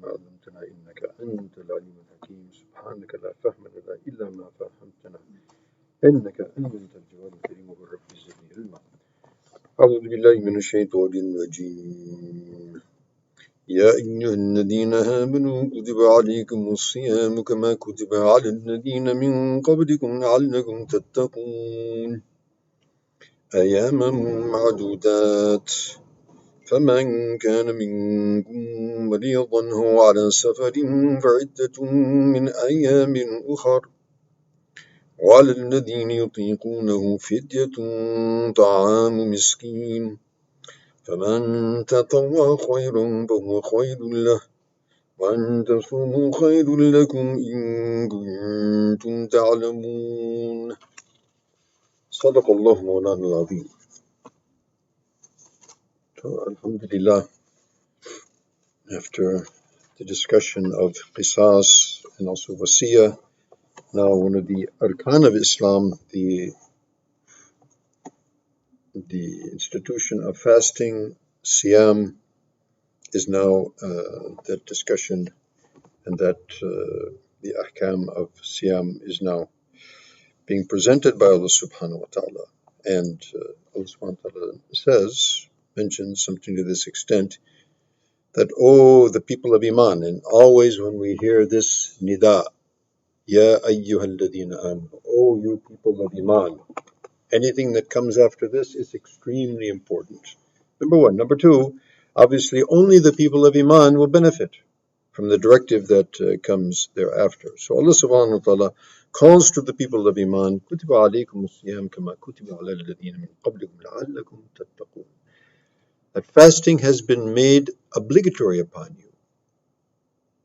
ما علمتنا إنك أنت العليم الحكيم سبحانك لا فهم لنا إلا ما فهمتنا إنك أنت الجواد الكريم والرب زدني علما. أعوذ بالله من الشيطان الرجيم. يا أيها الذين آمنوا كتب عليكم الصيام كما كتب على الذين من قبلكم لعلكم تتقون أياما معدودات فمن كان منكم مريضا أو على سفر فعدة من أيام أخر وعلى الذين يطيقونه فدية طعام مسكين فمن تطوع خيرا فهو خير له وأن تصوموا خير لكم إن كنتم تعلمون. صدق الله مولانا العظيم. Alhamdulillah, after the discussion of qisas and also wasiyah, now one of the arkan of Islam, the institution of fasting, siyam, is now that discussion, and that the ahkam of siyam is now being presented by Allah subhanahu wa ta'ala. And Allah subhanahu wa ta'ala mentions something to this extent, that, oh, the people of Iman, and always when we hear this nida, Ya ayyuhal ladhina amanu, oh, you people of Iman, anything that comes after this is extremely important. Number one. Number two, obviously only the people of Iman will benefit from the directive that comes thereafter. So Allah subhanahu wa ta'ala calls to the people of Iman, Kutiba alaykum as-siyam kama kutiba ala alladhina min qablikum la'allakum tattaqun. That fasting has been made obligatory upon you.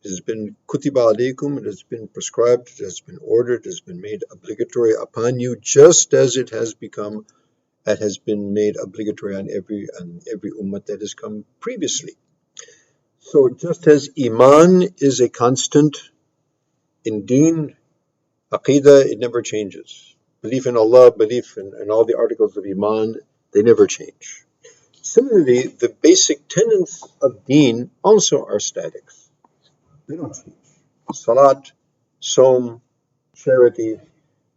It has been kutiba alaykum, it has been prescribed, it has been ordered, it has been made obligatory upon you, just as it has been made obligatory on every ummah that has come previously. So just as Iman is a constant in Deen, Aqidah, it never changes. Belief in Allah, belief in all the articles of Iman, they never change. Similarly, the basic tenets of Deen also are statics. They don't change. Salat, Som, charity,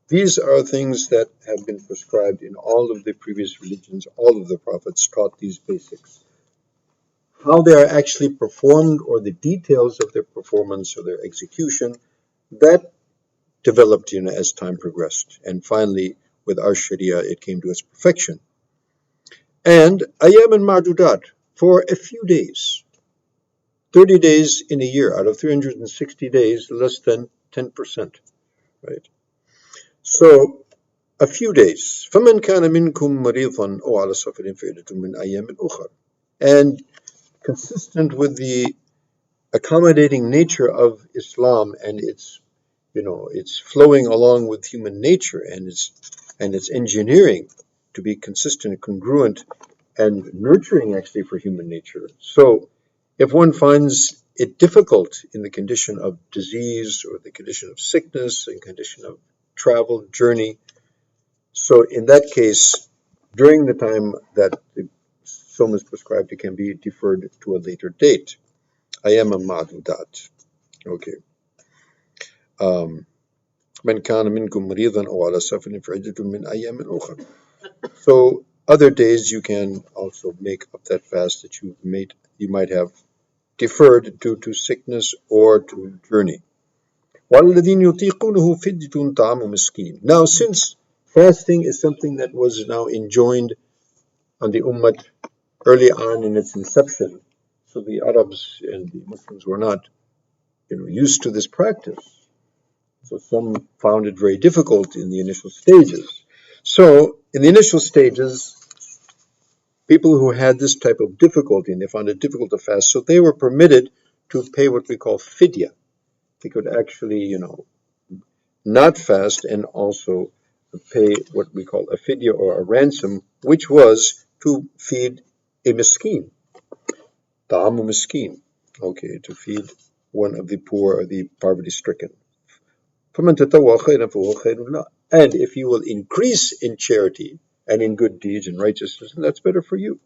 these are things that have been prescribed in all of the previous religions. All of the prophets taught these basics. How they are actually performed, or the details of their performance or their execution, that developed as time progressed. And finally, with our Sharia, it came to its perfection. And ayam and ma'dudat, for a few days. 30 days in a year, out of 360 days, less than 10%. Right? So, a few days. فَمَنْ كَانَ مِنْكُمْ مَرِيضًا أَوْ عَلَى سَفَرٍ فَعِدَّةٌ مِنْ أَيَّامٍ أُخَرَ. And consistent with the accommodating nature of Islam and its flowing along with human nature and its engineering to be consistent, congruent, and nurturing actually for human nature. So if one finds it difficult in the condition of disease or the condition of sickness and condition of travel, journey, so in that case, during the time that the Som is prescribed, it can be deferred to a later date. Ayam ma'dudat. Okay. Man kana minkum maridan aw ala safarin fa'iddatun min ayyamin ukhra. So other days you can also make up that fast that you might have deferred due to sickness or to journey. وَالَّذِينَ يُطِيقُونَهُ فِدْيَةٌ طَعَامُ مِسْكِينٍ. Now, since fasting is something that was now enjoined on the ummah early on in its inception, so the Arabs and the Muslims were not used to this practice. So some found it very difficult in the initial stages. So in the initial stages, people who had this type of difficulty, and they found it difficult to fast, so they were permitted to pay what we call fidya. They could actually, not fast and also pay what we call a fidya or a ransom, which was to feed a miskin. Ta'amu miskin. Okay, to feed one of the poor or the poverty-stricken. And if you will increase in charity and in good deeds and righteousness, then that's better for you.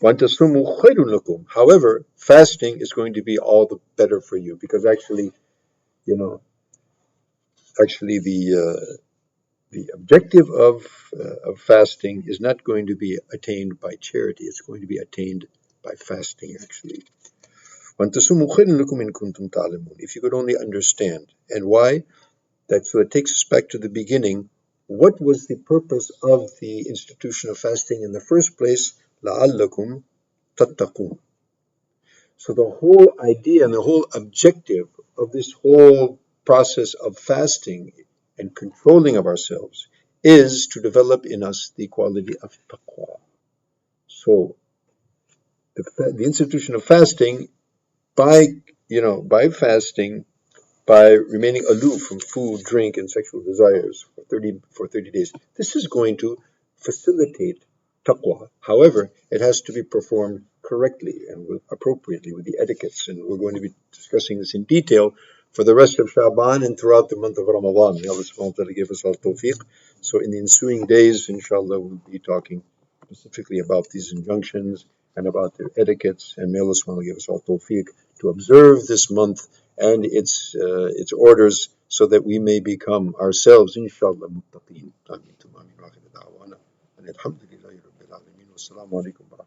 وَأَن تَصُومُوا خَيْرٌ لَكُمْ. However, fasting is going to be all the better for you, because actually, you know, actually the objective of fasting is not going to be attained by charity. It's going to be attained by fasting, actually. وَأَن تَصُومُوا خَيْرٌ لَكُمْ إِن كُنتُمْ تَعْلَمُونَ. If you could only understand. And why? So it takes us back to the beginning. What was the purpose of the institution of fasting in the first place? لَعَلَّكُمْ تَتَّقُونَ. So the whole idea and the whole objective of this whole process of fasting and controlling of ourselves is to develop in us the quality of taqwa. So the institution of fasting, by by fasting, by remaining aloof from food, drink, and sexual desires for 30 days. This is going to facilitate taqwa. However, it has to be performed correctly and appropriately with the etiquettes, and we're going to be discussing this in detail for the rest of Shaban and throughout the month of Ramadan. May Allah subhanahu wa ta'ala give us all tawfiq. So in the ensuing days, inshallah, we'll be talking specifically about these injunctions and about their etiquettes, and may Allah subhanahu wa ta'ala give us all tawfiq to observe this month and its orders, so that we may become ourselves, inshallah, muttaqeen. Ameen. Alhamdulillahi Rabbil Alameen. Wassalamu alaikum.